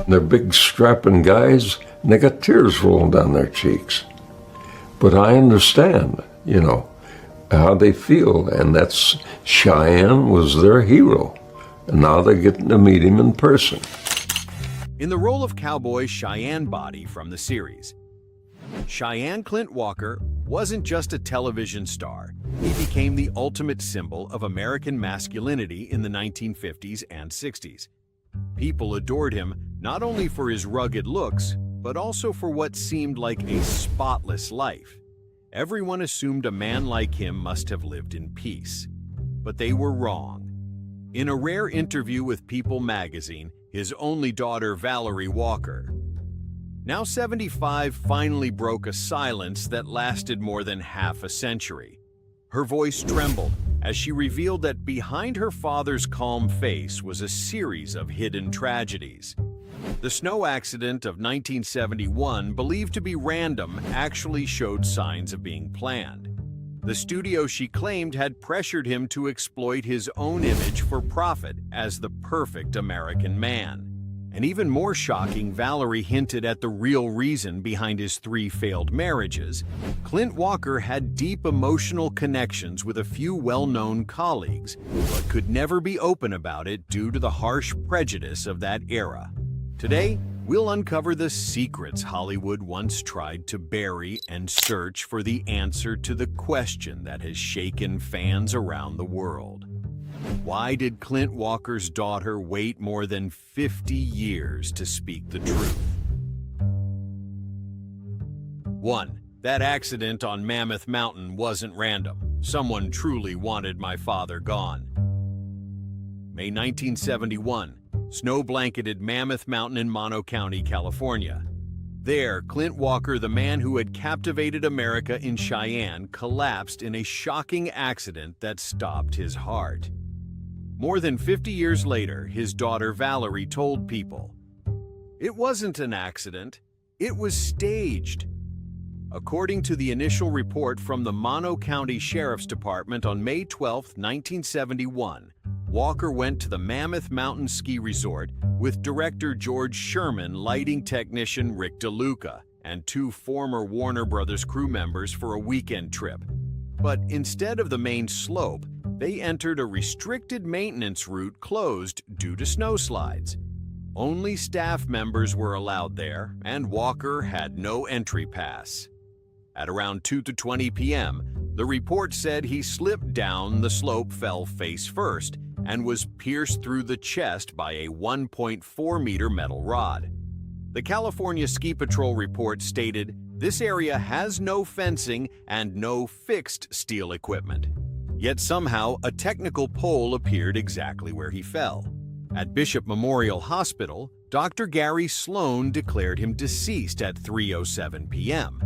They're big strapping guys, and they got tears rolling down their cheeks. But I understand, how they feel, and that's Cheyenne was their hero, and now they're getting to meet him in person. In the role of cowboy Cheyenne Body from the series, Cheyenne Clint Walker wasn't just a television star. He became the ultimate symbol of American masculinity in the 1950s and 60s. People adored him not only for his rugged looks, but also for what seemed like a spotless life. Everyone assumed a man like him must have lived in peace. But they were wrong. In a rare interview with People magazine, his only daughter, Valerie Walker, now 75, finally broke a silence that lasted more than half a century. Her voice trembled as she revealed that behind her father's calm face was a series of hidden tragedies. The snow accident of 1971, believed to be random, actually showed signs of being planned. The studio, she claimed, had pressured him to exploit his own image for profit as the perfect American man. And even more shocking, Valerie hinted at the real reason behind his 3 failed marriages. Clint Walker had deep emotional connections with a few well-known colleagues, but could never be open about it due to the harsh prejudice of that era. Today, we'll uncover the secrets Hollywood once tried to bury and search for the answer to the question that has shaken fans around the world. Why did Clint Walker's daughter wait more than 50 years to speak the truth? 1. That accident on Mammoth Mountain wasn't random. Someone truly wanted my father gone. May 1971. Snow-blanketed Mammoth Mountain in Mono County, California. There, Clint Walker, the man who had captivated America in Cheyenne, collapsed in a shocking accident that stopped his heart. More than 50 years later, his daughter Valerie told People, "It wasn't an accident, it was staged." According to the initial report from the Mono County Sheriff's Department on May 12, 1971, Walker went to the Mammoth Mountain Ski Resort with director George Sherman, lighting technician Rick DeLuca, and 2 former Warner Brothers crew members for a weekend trip. But instead of the main slope, they entered a restricted maintenance route closed due to snowslides. Only staff members were allowed there, and Walker had no entry pass. At around 2:20 p.m., the report said he slipped down the slope, fell face first, and was pierced through the chest by a 1.4-meter metal rod. The California Ski Patrol report stated, "This area has no fencing and no fixed steel equipment." Yet somehow, a technical pole appeared exactly where he fell. At Bishop Memorial Hospital, Dr. Gary Sloan declared him deceased at 3:07 p.m.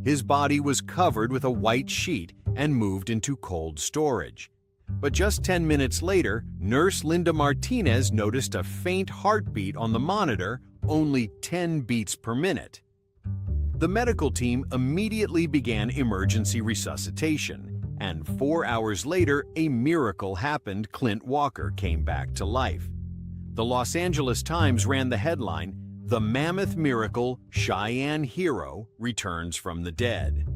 His body was covered with a white sheet and moved into cold storage. But just 10 minutes later, nurse Linda Martinez noticed a faint heartbeat on the monitor, only 10 beats per minute. The medical team immediately began emergency resuscitation, and 4 hours later, a miracle happened. Clint Walker came back to life. The Los Angeles Times ran the headline, "The Mammoth Miracle, Cheyenne Hero Returns from the Dead."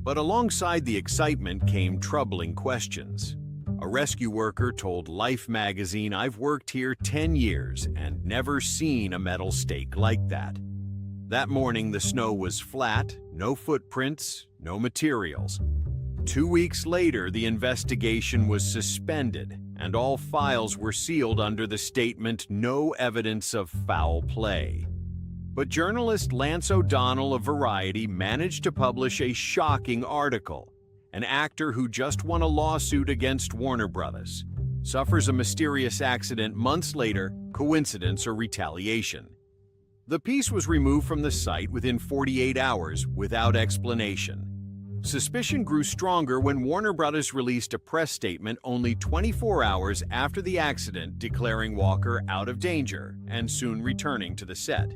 But alongside the excitement came troubling questions. A rescue worker told Life magazine, "I've worked here 10 years and never seen a metal stake like that." That morning, the snow was flat, no footprints, no materials. 2 weeks later, the investigation was suspended, and all files were sealed under the statement, "No evidence of foul play." But journalist Lance O'Donnell of Variety managed to publish a shocking article. An actor who just won a lawsuit against Warner Brothers suffers a mysterious accident months later, coincidence or retaliation. The piece was removed from the site within 48 hours without explanation. Suspicion grew stronger when Warner Brothers released a press statement only 24 hours after the accident, declaring Walker out of danger and soon returning to the set.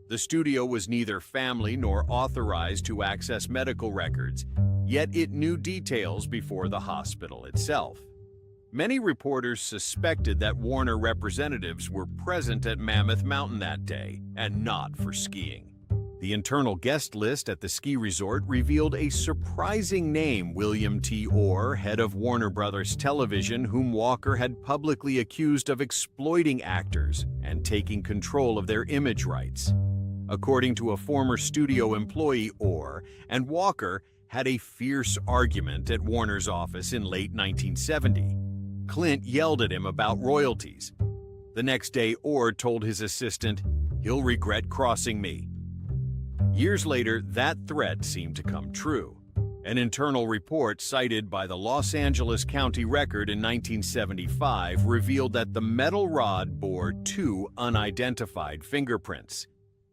The studio was neither family nor authorized to access medical records, yet it knew details before the hospital itself. Many reporters suspected that Warner representatives were present at Mammoth Mountain that day, and not for skiing. The internal guest list at the ski resort revealed a surprising name: William T. Orr, head of Warner Brothers Television, whom Walker had publicly accused of exploiting actors and taking control of their image rights. According to a former studio employee, Orr and Walker had a fierce argument at Warner's office in late 1970. Clint yelled at him about royalties. The next day, Orr told his assistant, "He'll regret crossing me." Years later, that threat seemed to come true. An internal report cited by the Los Angeles County Record in 1975 revealed that the metal rod bore 2 unidentified fingerprints.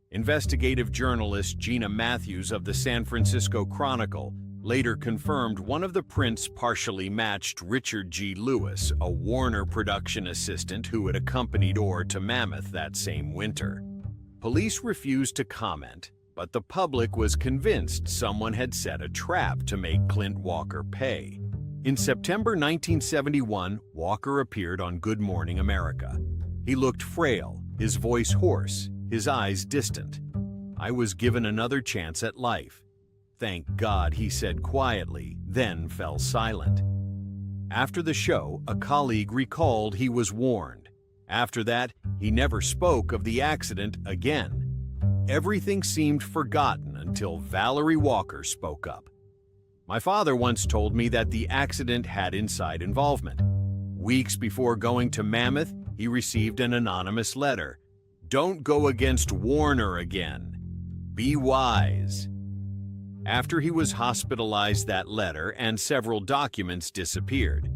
Investigative journalist Gina Matthews of the San Francisco Chronicle later confirmed one of the prints partially matched Richard G. Lewis, a Warner production assistant who had accompanied Orr to Mammoth that same winter. Police refused to comment, but the public was convinced someone had set a trap to make Clint Walker pay. In September 1971, Walker appeared on Good Morning America. He looked frail, his voice hoarse, his eyes distant. "I was given another chance at life. Thank God," he said quietly, then fell silent. After the show, a colleague recalled he was warned. After that, he never spoke of the accident again. Everything seemed forgotten until Valerie Walker spoke up. "My father once told me that the accident had inside involvement. Weeks before going to Mammoth, he received an anonymous letter. 'Don't go against Warner again. Be wise.' After he was hospitalized, that letter and several documents disappeared.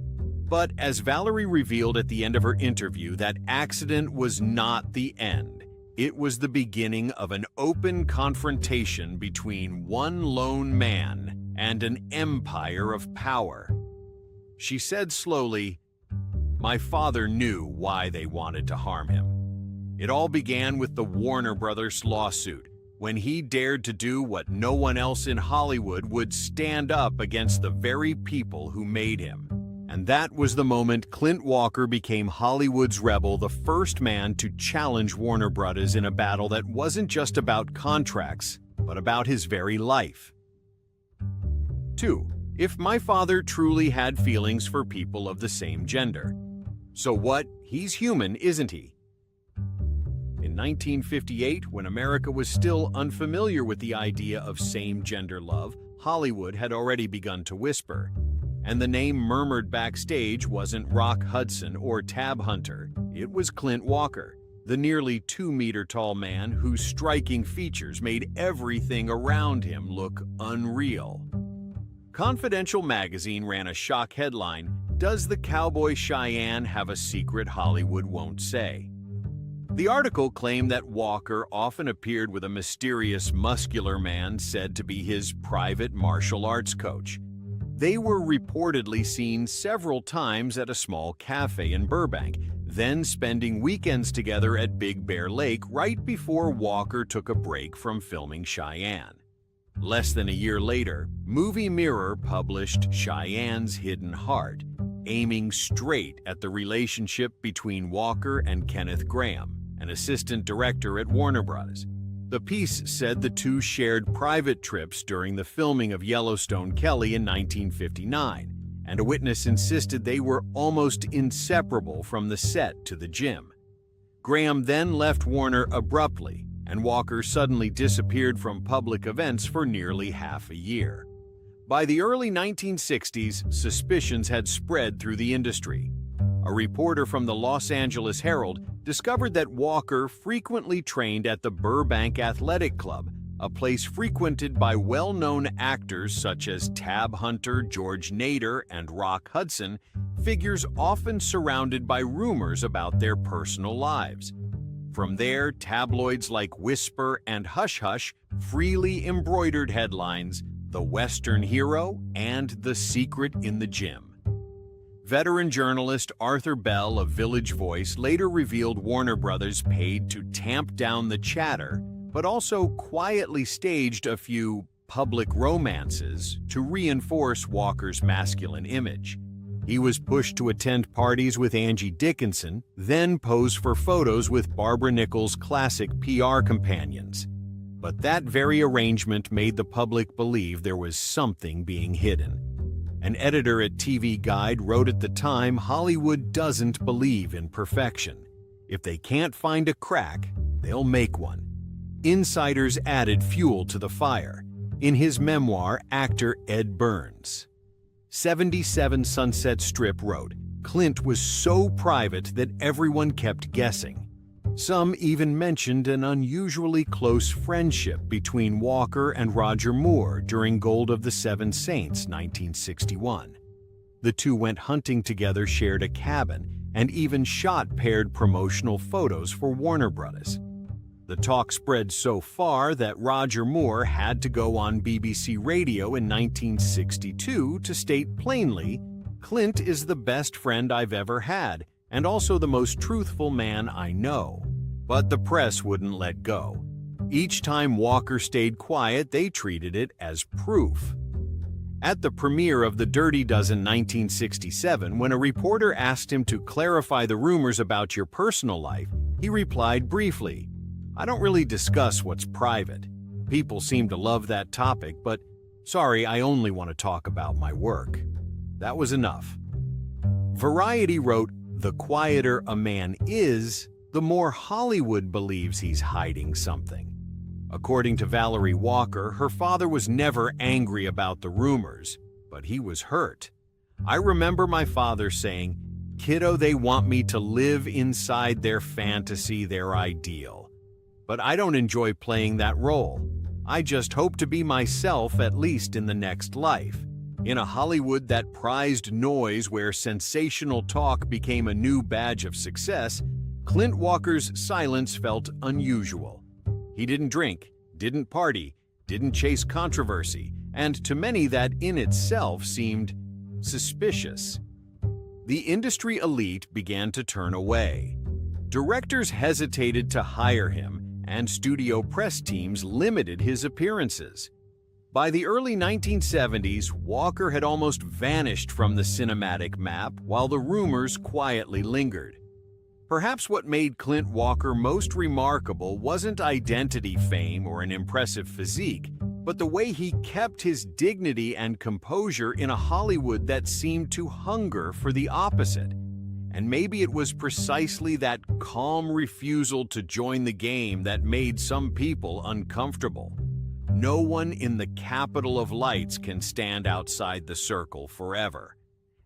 But as Valerie revealed at the end of her interview, that accident was not the end. It was the beginning of an open confrontation between one lone man and an empire of power." She said slowly, "My father knew why they wanted to harm him. It all began with the Warner Brothers lawsuit, when he dared to do what no one else in Hollywood would: stand up against the very people who made him. And that was the moment Clint Walker became Hollywood's rebel, the first man to challenge Warner Brothers in a battle that wasn't just about contracts, but about his very life." 2. If my father truly had feelings for people of the same gender. So what? He's human, isn't he? In 1958, when America was still unfamiliar with the idea of same-gender love, Hollywood had already begun to whisper. And the name murmured backstage wasn't Rock Hudson or Tab Hunter, it was Clint Walker, the nearly 2-meter-tall man whose striking features made everything around him look unreal. Confidential magazine ran a shock headline, "Does the cowboy Cheyenne have a secret Hollywood won't say?" The article claimed that Walker often appeared with a mysterious, muscular man said to be his private martial arts coach. They were reportedly seen several times at a small cafe in Burbank, then spending weekends together at Big Bear Lake right before Walker took a break from filming Cheyenne. Less than a year later, Movie Mirror published Cheyenne's Hidden Heart, aiming straight at the relationship between Walker and Kenneth Graham, an assistant director at Warner Bros. The piece said the two shared private trips during the filming of Yellowstone Kelly in 1959, and a witness insisted they were almost inseparable from the set to the gym. Graham then left Warner abruptly, and Walker suddenly disappeared from public events for nearly half a year. By the early 1960s, suspicions had spread through the industry. A reporter from the Los Angeles Herald discovered that Walker frequently trained at the Burbank Athletic Club, a place frequented by well-known actors such as Tab Hunter, George Nader, and Rock Hudson, figures often surrounded by rumors about their personal lives. From there, tabloids like Whisper and Hush Hush freely embroidered headlines, "The Western Hero" and "The Secret in the Gym." Veteran journalist Arthur Bell of Village Voice later revealed Warner Brothers paid to tamp down the chatter, but also quietly staged a few public romances to reinforce Walker's masculine image. He was pushed to attend parties with Angie Dickinson, then pose for photos with Barbara Nichols' classic PR companions. But that very arrangement made the public believe there was something being hidden. An editor at TV Guide wrote at the time, Hollywood doesn't believe in perfection. If they can't find a crack, they'll make one. Insiders added fuel to the fire. In his memoir, actor Ed Burns, 77 Sunset Strip wrote, Clint was so private that everyone kept guessing. Some even mentioned an unusually close friendship between Walker and Roger Moore during Gold of the Seven Saints, 1961. The two went hunting together, shared a cabin, and even shot paired promotional photos for Warner Brothers. The talk spread so far that Roger Moore had to go on BBC Radio in 1962 to state plainly, Clint is the best friend I've ever had, and also the most truthful man I know. But the press wouldn't let go. Each time Walker stayed quiet, they treated it as proof. At the premiere of The Dirty Dozen 1967, when a reporter asked him to clarify the rumors about your personal life, he replied briefly, I don't really discuss what's private. People seem to love that topic, but sorry, I only want to talk about my work. That was enough. Variety wrote, the quieter a man is, the more Hollywood believes he's hiding something. According to Valerie Walker, her father was never angry about the rumors, but he was hurt. I remember my father saying, kiddo, they want me to live inside their fantasy, their ideal. But I don't enjoy playing that role. I just hope to be myself, at least in the next life. In a Hollywood that prized noise, where sensational talk became a new badge of success, Clint Walker's silence felt unusual. He didn't drink, didn't party, didn't chase controversy, and to many that in itself seemed suspicious. The industry elite began to turn away. Directors hesitated to hire him, and studio press teams limited his appearances. By the early 1970s, Walker had almost vanished from the cinematic map while the rumors quietly lingered. Perhaps what made Clint Walker most remarkable wasn't identity fame or an impressive physique, but the way he kept his dignity and composure in a Hollywood that seemed to hunger for the opposite. And maybe it was precisely that calm refusal to join the game that made some people uncomfortable. No one in the capital of lights can stand outside the circle forever.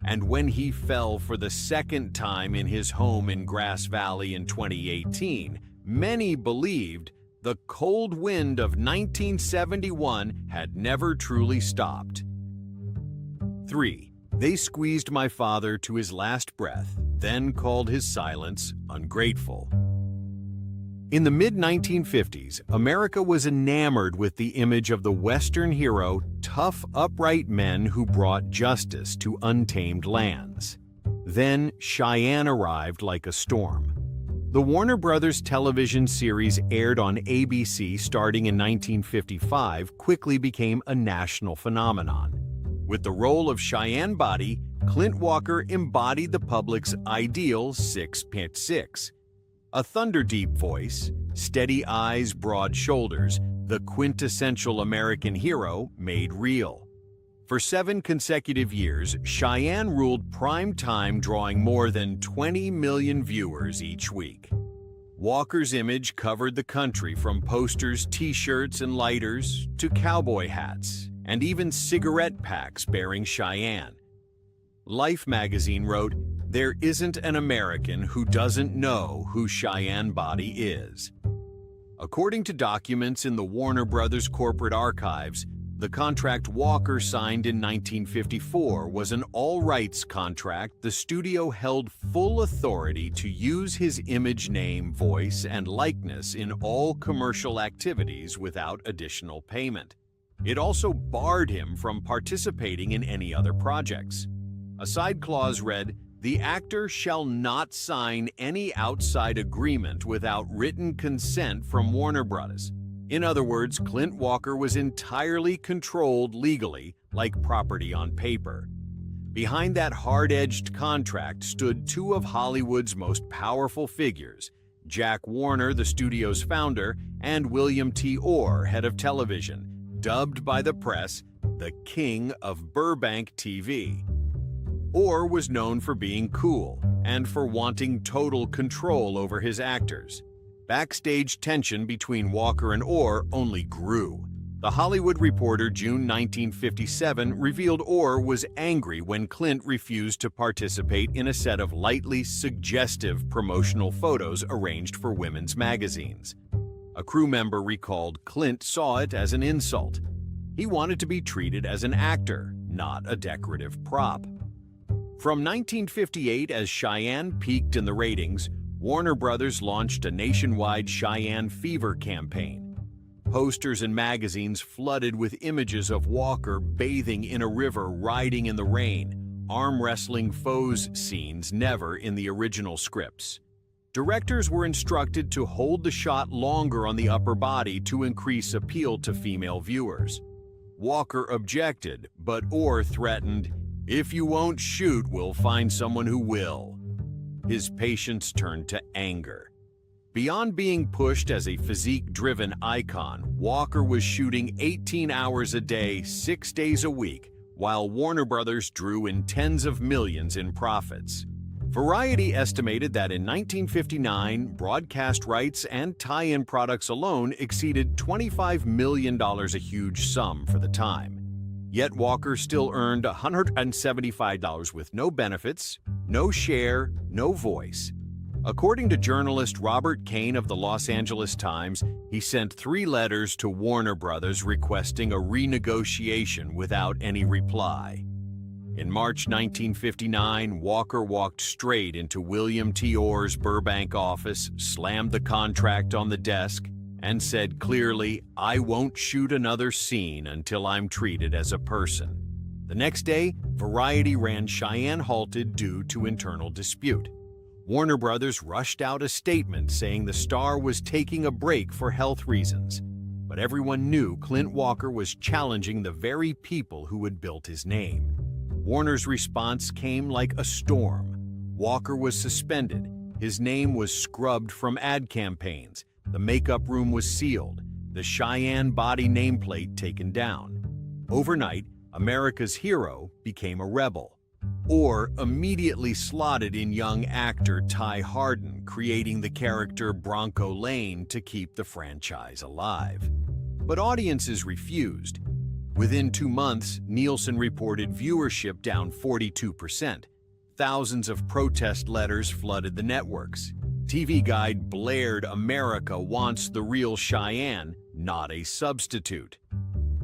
And when he fell for the second time in his home in Grass Valley in 2018, many believed the cold wind of 1971 had never truly stopped. 3. They squeezed my father to his last breath, then called his silence ungrateful. In the mid-1950s, America was enamored with the image of the Western hero, tough, upright men who brought justice to untamed lands. Then Cheyenne arrived like a storm. The Warner Brothers television series, aired on ABC starting in 1955, quickly became a national phenomenon. With the role of Cheyenne Body, Clint Walker embodied the public's ideal 6'6". A thunder-deep voice, steady eyes, broad shoulders, the quintessential American hero made real. For 7 consecutive years, Cheyenne ruled prime time, drawing more than 20 million viewers each week. Walker's image covered the country, from posters, t-shirts, and lighters to cowboy hats, and even cigarette packs bearing Cheyenne. Life magazine wrote, "There isn't an American who doesn't know who Cheyenne Body is." According to documents in the Warner Brothers corporate archives, the contract Walker signed in 1954 was an all-rights contract. The studio held full authority to use his image, name, voice, and likeness in all commercial activities without additional payment. It also barred him from participating in any other projects. A side clause read, "The actor shall not sign any outside agreement without written consent from Warner Brothers." In other words, Clint Walker was entirely controlled legally, like property on paper. Behind that hard-edged contract stood two of Hollywood's most powerful figures, Jack Warner, the studio's founder, and William T. Orr, head of television, dubbed by the press the King of Burbank TV. Orr was known for being cool and for wanting total control over his actors. Backstage tension between Walker and Orr only grew. The Hollywood Reporter, June 1957, revealed Orr was angry when Clint refused to participate in a set of lightly suggestive promotional photos arranged for women's magazines. A crew member recalled Clint saw it as an insult. He wanted to be treated as an actor, not a decorative prop. From 1958, as Cheyenne peaked in the ratings, Warner Brothers launched a nationwide Cheyenne Fever campaign. Posters and magazines flooded with images of Walker bathing in a river, riding in the rain, arm wrestling foes scenes never in the original scripts. Directors were instructed to hold the shot longer on the upper body to increase appeal to female viewers. Walker objected, but Orr threatened, "If you won't shoot, we'll find someone who will." His patience turned to anger. Beyond being pushed as a physique-driven icon, Walker was shooting 18 hours a day, 6 days a week, while Warner Brothers drew in tens of millions in profits. Variety estimated that in 1959, broadcast rights and tie-in products alone exceeded $25 million, a huge sum for the time. Yet Walker still earned $175 with no benefits, no share, no voice. According to journalist Robert Kane of the Los Angeles Times, he sent 3 letters to Warner Brothers requesting a renegotiation without any reply. In March 1959, Walker walked straight into William T. Orr's Burbank office, slammed the contract on the desk, and said clearly, "I won't shoot another scene until I'm treated as a person." The next day, Variety ran Cheyenne halted due to internal dispute. Warner Brothers rushed out a statement saying the star was taking a break for health reasons. But everyone knew Clint Walker was challenging the very people who had built his name. Warner's response came like a storm. Walker was suspended. His name was scrubbed from ad campaigns. The makeup room was sealed. The Cheyenne body nameplate taken down. Overnight, America's hero became a rebel. Orr immediately slotted in young actor Ty Hardin, creating the character Bronco Lane to keep the franchise alive. But audiences refused. Within 2 months, Nielsen reported viewership down 42%. Thousands of protest letters flooded the networks. TV Guide blared, "America wants the real Cheyenne, not a substitute."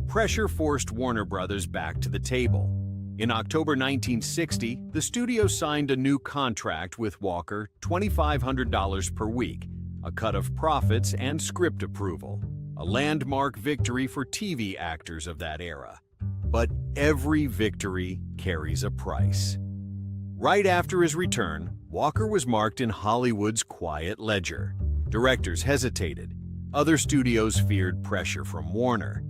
Pressure forced Warner Brothers back to the table. In October 1960, the studio signed a new contract with Walker, $2,500 per week, a cut of profits and script approval, a landmark victory for TV actors of that era. But every victory carries a price. Right after his return, Walker was marked in Hollywood's quiet ledger. Directors hesitated. Other studios feared pressure from Warner.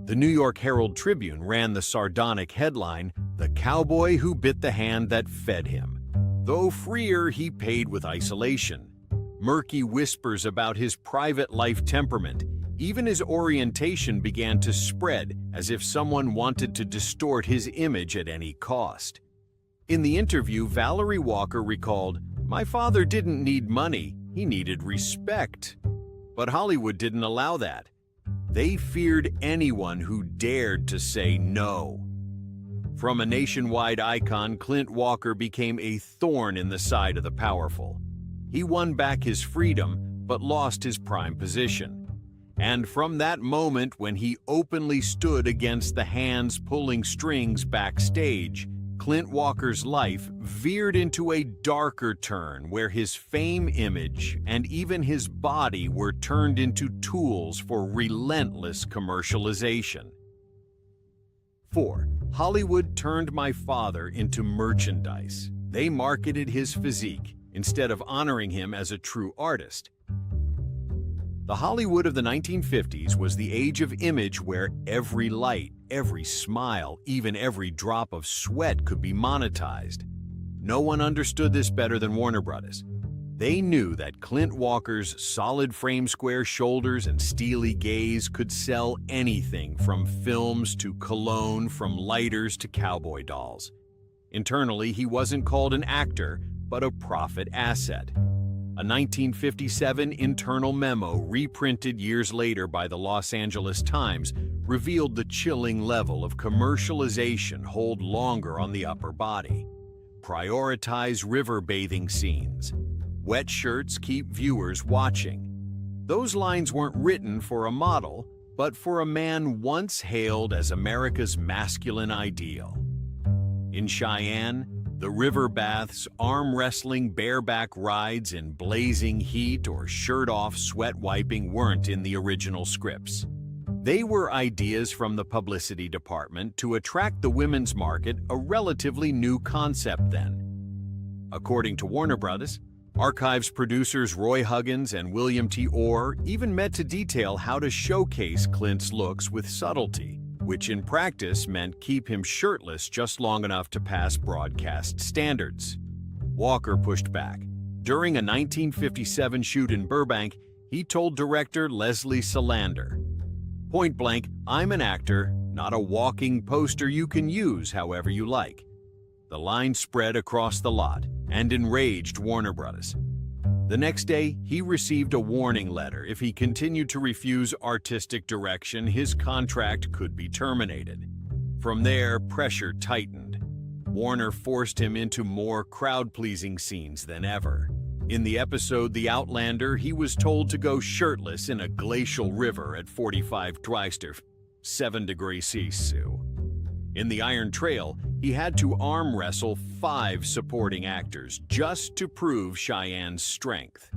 The New York Herald Tribune ran the sardonic headline, "The Cowboy Who Bit the Hand That Fed Him." Though freer, he paid with isolation. Murky whispers about his private life temperament. Even his orientation began to spread, as if someone wanted to distort his image at any cost. In the interview, Valerie Walker recalled, "My father didn't need money, he needed respect." But Hollywood didn't allow that. They feared anyone who dared to say no. From a nationwide icon, Clint Walker became a thorn in the side of the powerful. He won back his freedom, but lost his prime position. And from that moment when he openly stood against the hands pulling strings backstage, Clint Walker's life veered into a darker turn where his fame, image, and even his body were turned into tools for relentless commercialization. 4. Hollywood turned my father into merchandise. They marketed his physique instead of honoring him as a true artist. The Hollywood of the 1950s was the age of image where every light, every smile, even every drop of sweat could be monetized. No one understood this better than Warner Brothers. They knew that Clint Walker's solid frame square shoulders and steely gaze could sell anything from films to cologne, from lighters to cowboy dolls. Internally, he wasn't called an actor, but a profit asset. A 1957 internal memo, reprinted years later by the Los Angeles Times, revealed the chilling level of commercialization hold longer on the upper body. Prioritize river bathing scenes. Wet shirts keep viewers watching. Those lines weren't written for a model, but for a man once hailed as America's masculine ideal. In Cheyenne, the river baths, arm wrestling, bareback rides in blazing heat, or shirt-off sweat wiping weren't in the original scripts. They were ideas from the publicity department to attract the women's market, a relatively new concept then. According to Warner Brothers, Archives producers Roy Huggins and William T. Orr even met to detail how to showcase Clint's looks with subtlety, which in practice meant keep him shirtless just long enough to pass broadcast standards. Walker pushed back. During a 1957 shoot in Burbank, he told director Leslie Salander, "Point blank, I'm an actor, not a walking poster you can use however you like." The line spread across the lot and enraged Warner Brothers. The next day, he received a warning letter. If he continued to refuse artistic direction, his contract could be terminated. From there, pressure tightened. Warner forced him into more crowd-pleasing scenes than ever. In the episode The Outlander, he was told to go shirtless in a glacial river at 45 Dreister, 7 degrees Celsius. In The Iron Trail, he had to arm wrestle 5 supporting actors just to prove Cheyenne's strength.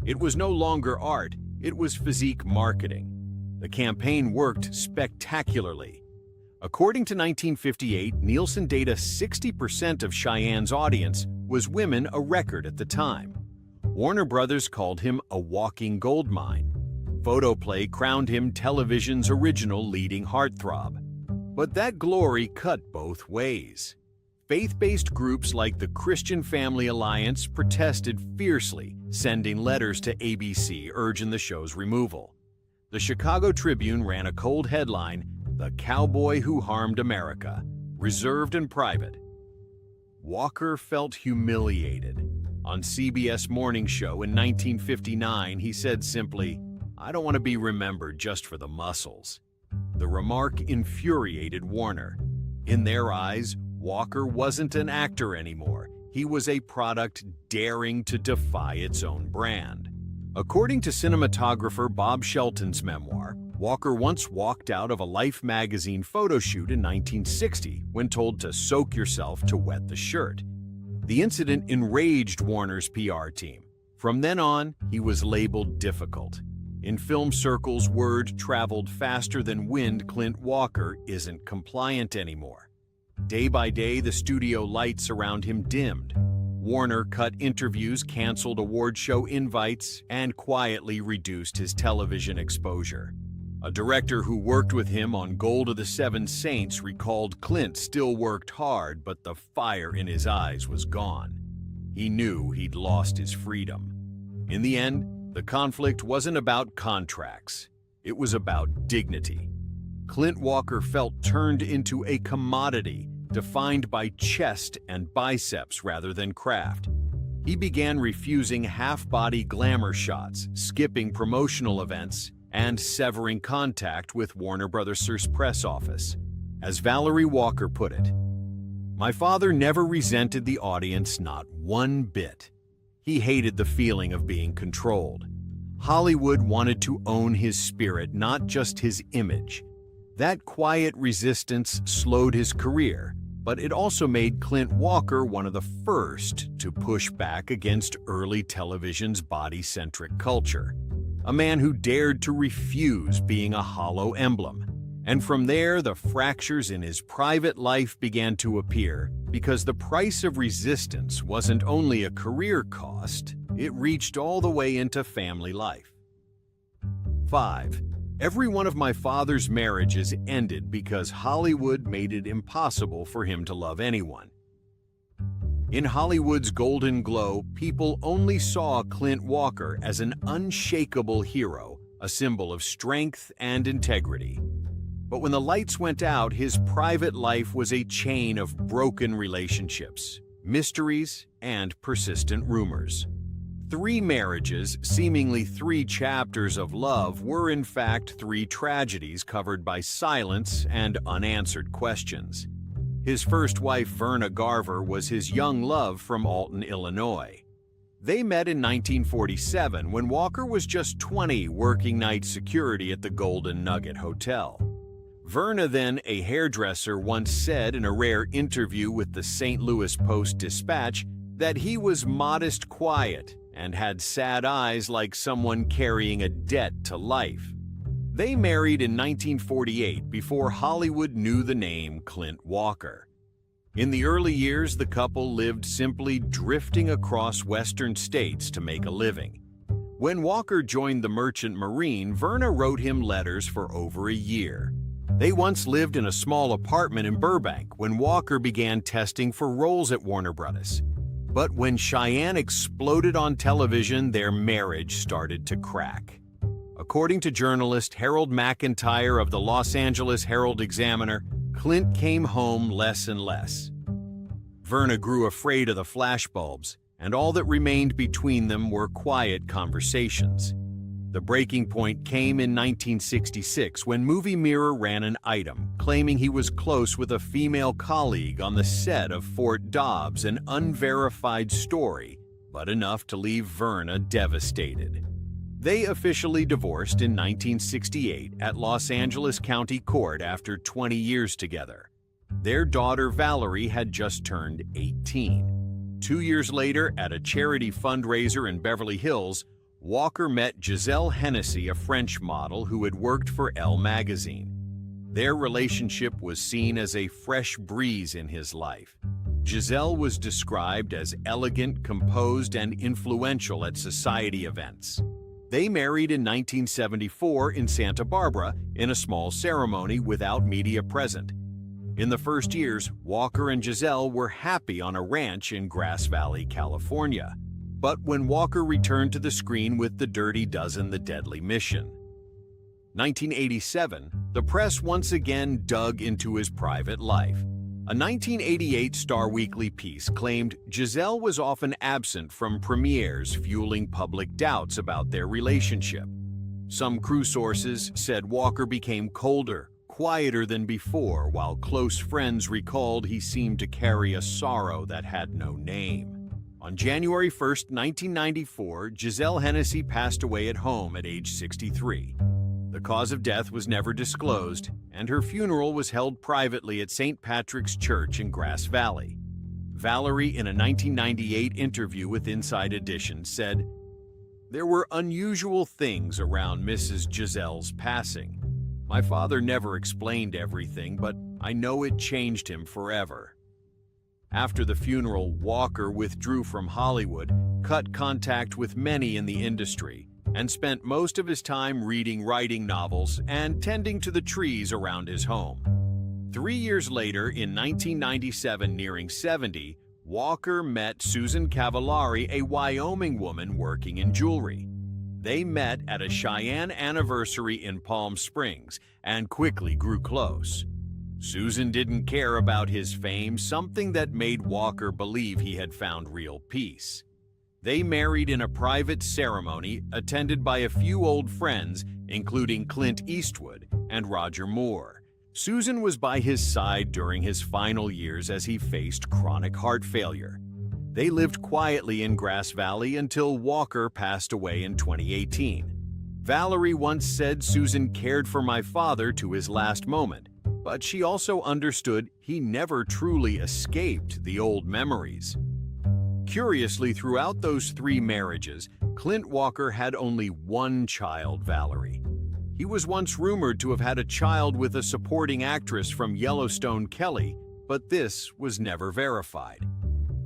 It was no longer art, it was physique marketing. The campaign worked spectacularly. According to 1958 Nielsen data, 60% of Cheyenne's audience was women, a record at the time. Warner Brothers called him a walking goldmine. Photoplay crowned him television's original leading heartthrob. But that glory cut both ways. Faith-based groups like the Christian Family Alliance protested fiercely, sending letters to ABC urging the show's removal. The Chicago Tribune ran a cold headline, "The Cowboy Who Harmed America, Reserved and Private." Walker felt humiliated. On CBS Morning Show in 1959, he said simply, "I don't want to be remembered just for the muscles." The remark infuriated Warner. In their eyes, Walker wasn't an actor anymore. He was a product daring to defy its own brand. According to cinematographer Bob Shelton's memoir, Walker once walked out of a Life magazine photo shoot in 1960 when told to soak yourself to wet the shirt. The incident enraged Warner's PR team. From then on, he was labeled difficult. In film circles, word traveled faster than wind. Clint Walker isn't compliant anymore. Day by day, the studio lights around him dimmed. Warner cut interviews, canceled award show invites, and quietly reduced his television exposure. A director who worked with him on Gold of the Seven Saints recalled Clint still worked hard, but the fire in his eyes was gone. He knew he'd lost his freedom. In the end, the conflict wasn't about contracts. It was about dignity. Clint Walker felt turned into a commodity, defined by chest and biceps rather than craft. He began refusing half-body glamour shots, skipping promotional events, and severing contact with Warner Brothers' press office. As Valerie Walker put it, "My father never resented the audience, not one bit. He hated the feeling of being controlled. Hollywood wanted to own his spirit, not just his image. That quiet resistance slowed his career, but it also made Clint Walker one of the first to push back against early television's body-centric culture. A man who dared to refuse being a hollow emblem. And from there, the fractures in his private life began to appear, because the price of resistance wasn't only a career cost, it reached all the way into family life. 5. Every one of my father's marriages ended because Hollywood made it impossible for him to love anyone. In Hollywood's golden glow, people only saw Clint Walker as an unshakable hero, a symbol of strength and integrity. But when the lights went out, his private life was a chain of broken relationships, mysteries, and persistent rumors. 3 marriages, seemingly 3 chapters of love, were in fact 3 tragedies covered by silence and unanswered questions. His first wife, Verna Garver, was his young love from Alton, Illinois. They met in 1947 when Walker was just 20, working night security at the Golden Nugget Hotel. Verna, then a hairdresser, once said in a rare interview with the St. Louis Post-Dispatch that he was modest, quiet, and had sad eyes like someone carrying a debt to life. They married in 1948 before Hollywood knew the name Clint Walker. In the early years, the couple lived simply drifting across western states to make a living. When Walker joined the Merchant Marine, Verna wrote him letters for over a year. They once lived in a small apartment in Burbank when Walker began testing for roles at Warner Brothers. But when Cheyenne exploded on television, their marriage started to crack. According to journalist Harold McIntyre of the Los Angeles Herald-Examiner, Clint came home less and less. Verna grew afraid of the flashbulbs, and all that remained between them were quiet conversations. The breaking point came in 1966 when Movie Mirror ran an item claiming he was close with a female colleague on the set of Fort Dobbs, an unverified story, but enough to leave Verna devastated. They officially divorced in 1968 at Los Angeles County Court after 20 years together. Their daughter Valerie had just turned 18. 2 years later, at a charity fundraiser in Beverly Hills, Walker met Giselle Hennessy, a French model who had worked for Elle magazine. Their relationship was seen as a fresh breeze in his life. Giselle was described as elegant, composed, and influential at society events. They married in 1974 in Santa Barbara in a small ceremony without media present. In the first years, Walker and Giselle were happy on a ranch in Grass Valley, California. But when Walker returned to the screen with The Dirty Dozen, The Deadly Mission. 1987, the press once again dug into his private life. A 1988 Star Weekly piece claimed Giselle was often absent from premieres, fueling public doubts about their relationship. Some crew sources said Walker became colder, quieter than before, while close friends recalled he seemed to carry a sorrow that had no name. On January 1, 1994, Giselle Hennessy passed away at home at age 63. The cause of death was never disclosed, and her funeral was held privately at St. Patrick's Church in Grass Valley. Valerie, in a 1998 interview with Inside Edition, said, "There were unusual things around Mrs. Giselle's passing. My father never explained everything, but I know it changed him forever." After the funeral, Walker withdrew from Hollywood, cut contact with many in the industry, and spent most of his time writing novels and tending to the trees around his home. 3 years later, in 1997, nearing 70, Walker met Susan Cavallari, a Wyoming woman working in jewelry. They met at a Cheyenne anniversary in Palm Springs and quickly grew close. Susan didn't care about his fame, something that made Walker believe he had found real peace. They married in a private ceremony attended by a few old friends, including Clint Eastwood and Roger Moore. Susan was by his side during his final years as he faced chronic heart failure. They lived quietly in Grass Valley until Walker passed away in 2018. Valerie once said Susan cared for my father to his last moment, but she also understood he never truly escaped the old memories. Curiously, throughout those 3 marriages, Clint Walker had only one child, Valerie. He was once rumored to have had a child with a supporting actress from Yellowstone, Kelly, but this was never verified.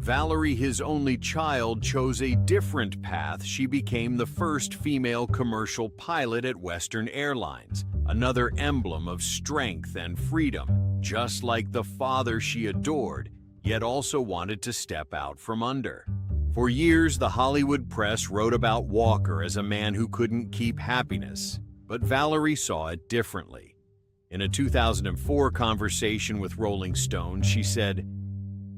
Valerie, his only child, chose a different path. She became the first female commercial pilot at Western Airlines, another emblem of strength and freedom, just like the father she adored, yet also wanted to step out from under. For years, the Hollywood press wrote about Walker as a man who couldn't keep happiness, but Valerie saw it differently. In a 2004 conversation with Rolling Stone, she said,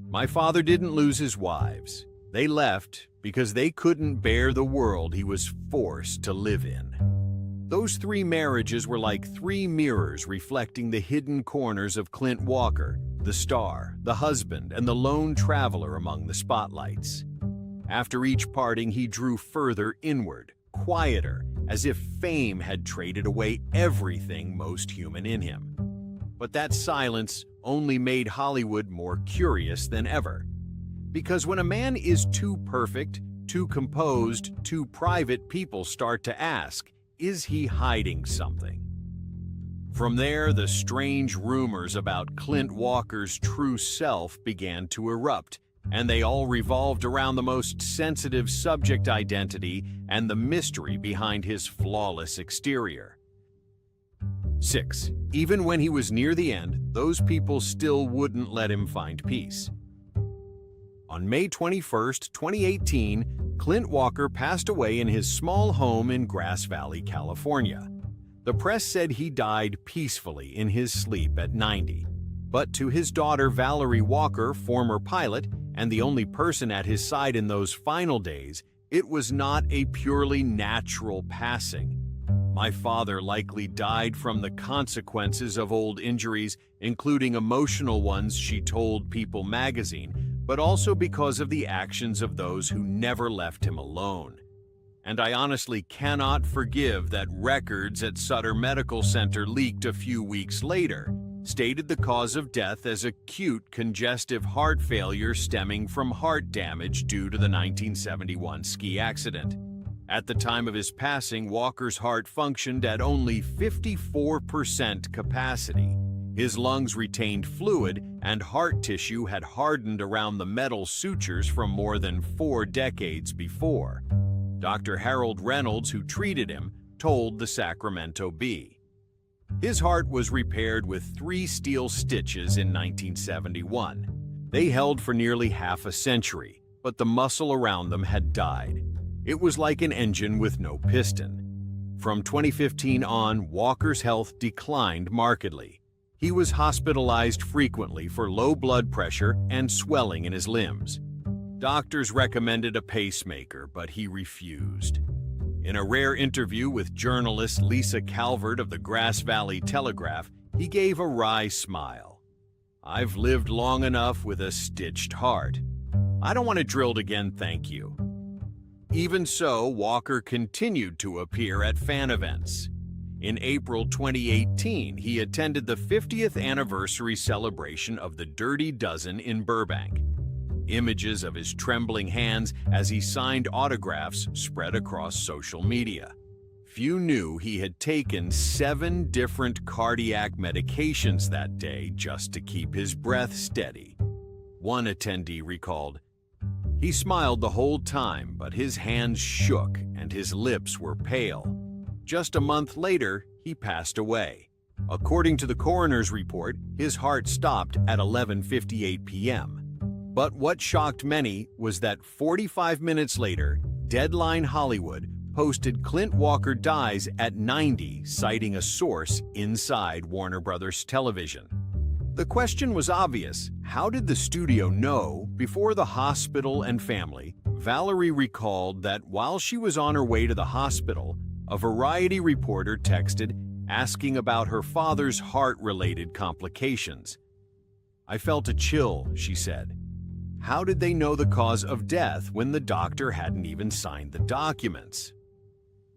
"My father didn't lose his wives. They left because they couldn't bear the world he was forced to live in." Those 3 marriages were like 3 mirrors reflecting the hidden corners of Clint Walker, the star, the husband, and the lone traveler among the spotlights. After each parting, he drew further inward, quieter, as if fame had traded away everything most human in him. But that silence only made Hollywood more curious than ever. Because when a man is too perfect, too composed, too private, people start to ask, is he hiding something? From there, the strange rumors about Clint Walker's true self began to erupt, and they all revolved around the most sensitive subject identity and the mystery behind his flawless exterior. 6. Even when he was near the end, those people still wouldn't let him find peace. On May 21, 2018, Clint Walker passed away in his small home in Grass Valley, California. The press said he died peacefully in his sleep at 90. But to his daughter Valerie Walker, former pilot, and the only person at his side in those final days, it was not a purely natural passing. "My father likely died from the consequences of old injuries, including emotional ones," she told People magazine, "but also because of the actions of those who never left him alone. And I honestly cannot forgive that records at Sutter Medical Center leaked a few weeks later stated the cause of death as acute congestive heart failure stemming from heart damage due to the 1971 ski accident. At the time of his passing, Walker's heart functioned at only 54% capacity. His lungs retained fluid, and heart tissue had hardened around the metal sutures from more than 4 decades before. Dr. Harold Reynolds, who treated him, told the Sacramento Bee. His heart was repaired with 3 steel stitches in 1971. They held for nearly half a century, but the muscle around them had died. It was like an engine with no piston. From 2015 on, Walker's health declined markedly. He was hospitalized frequently for low blood pressure and swelling in his limbs. Doctors recommended a pacemaker, but he refused. In a rare interview with journalist Lisa Calvert of the Grass Valley Telegraph, he gave a wry smile. "I've lived long enough with a stitched heart. I don't want it drilled again, thank you." Even so, Walker continued to appear at fan events. In April 2018, he attended the 50th anniversary celebration of the Dirty Dozen in Burbank. Images of his trembling hands as he signed autographs spread across social media. Few knew he had taken 7 different cardiac medications that day just to keep his breath steady. One attendee recalled, "He smiled the whole time, but his hands shook and his lips were pale." Just a month later, he passed away. According to the coroner's report, his heart stopped at 11:58 p.m. But what shocked many was that 45 minutes later, Deadline Hollywood posted Clint Walker dies at 90, citing a source inside Warner Brothers Television. The question was obvious. How did the studio know? Before the hospital and family, Valerie recalled that while she was on her way to the hospital, a Variety reporter texted asking about her father's heart-related complications. "I felt a chill," she said. How did they know the cause of death when the doctor hadn't even signed the documents?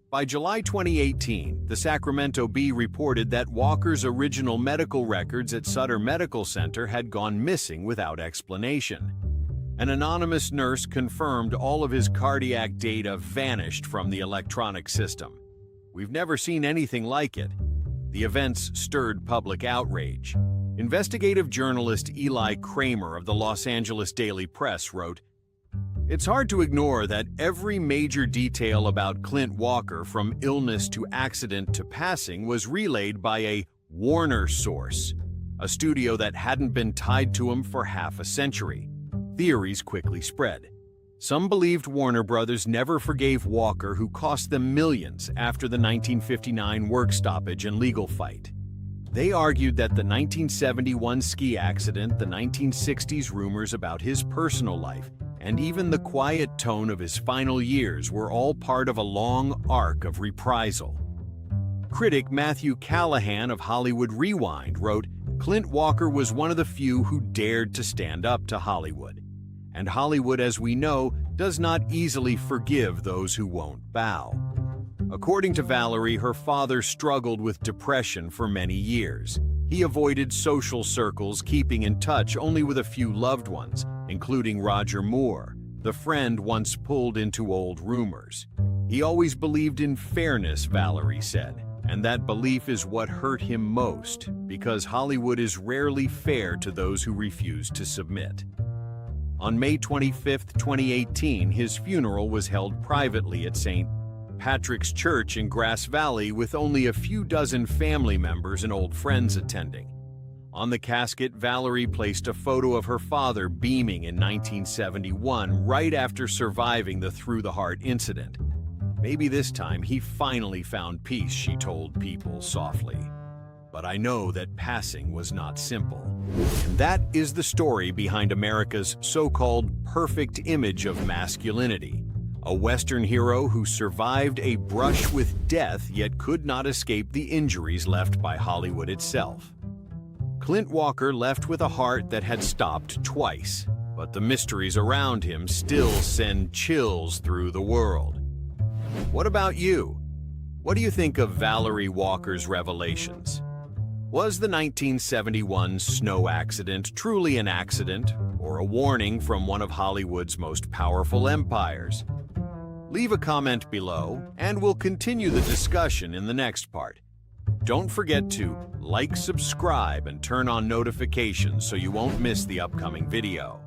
By July 2018, the Sacramento Bee reported that Walker's original medical records at Sutter Medical Center had gone missing without explanation. An anonymous nurse confirmed all of his cardiac data vanished from the electronic system. "We've never seen anything like it." The events stirred public outrage. Investigative journalist Eli Kramer of the Los Angeles Daily Press wrote, "It's hard to ignore that every major detail about Clint Walker, from illness to accident to passing, was relayed by a Warner source, a studio that hadn't been tied to him for half a century." Theories quickly spread. Some believed Warner Brothers never forgave Walker, who cost them millions after the 1959 work stoppage and legal fight. They argued that the 1971 ski accident, the 1960s rumors about his personal life, and even the quiet tone of his final years were all part of a long arc of reprisal. Critic Matthew Callahan of Hollywood Rewind wrote, "Clint Walker was one of the few who dared to stand up to Hollywood. And Hollywood, as we know, does not easily forgive those who won't bow." According to Valerie, her father struggled with depression for many years. He avoided social circles, keeping in touch only with a few loved ones, including Roger Moore, the friend once pulled into old rumors. He always believed in fairness, Valerie said, and that belief is what hurt him most, because Hollywood is rarely fair to those who refuse to submit. On May 25, 2018, his funeral was held privately at St. Patrick's Church in Grass Valley, with only a few dozen family members and old friends attending. On the casket, Valerie placed a photo of her father beaming in 1971, right after surviving the Through the Heart incident. "Maybe this time he finally found peace," she told People softly. "But I know that passing was not simple." And that is the story behind America's so-called perfect image of masculinity. A Western hero who survived a brush with death yet could not escape the injuries left by Hollywood itself. Clint Walker left with a heart that had stopped twice, but the mysteries around him still send chills through the world. What about you? What do you think of Valerie Walker's revelations? Was the 1971 snow accident truly an accident, or a warning from one of Hollywood's most powerful empires? Leave a comment below, and we'll continue the discussion in the next part. Don't forget to like, subscribe, and turn on notifications so you won't miss the upcoming video.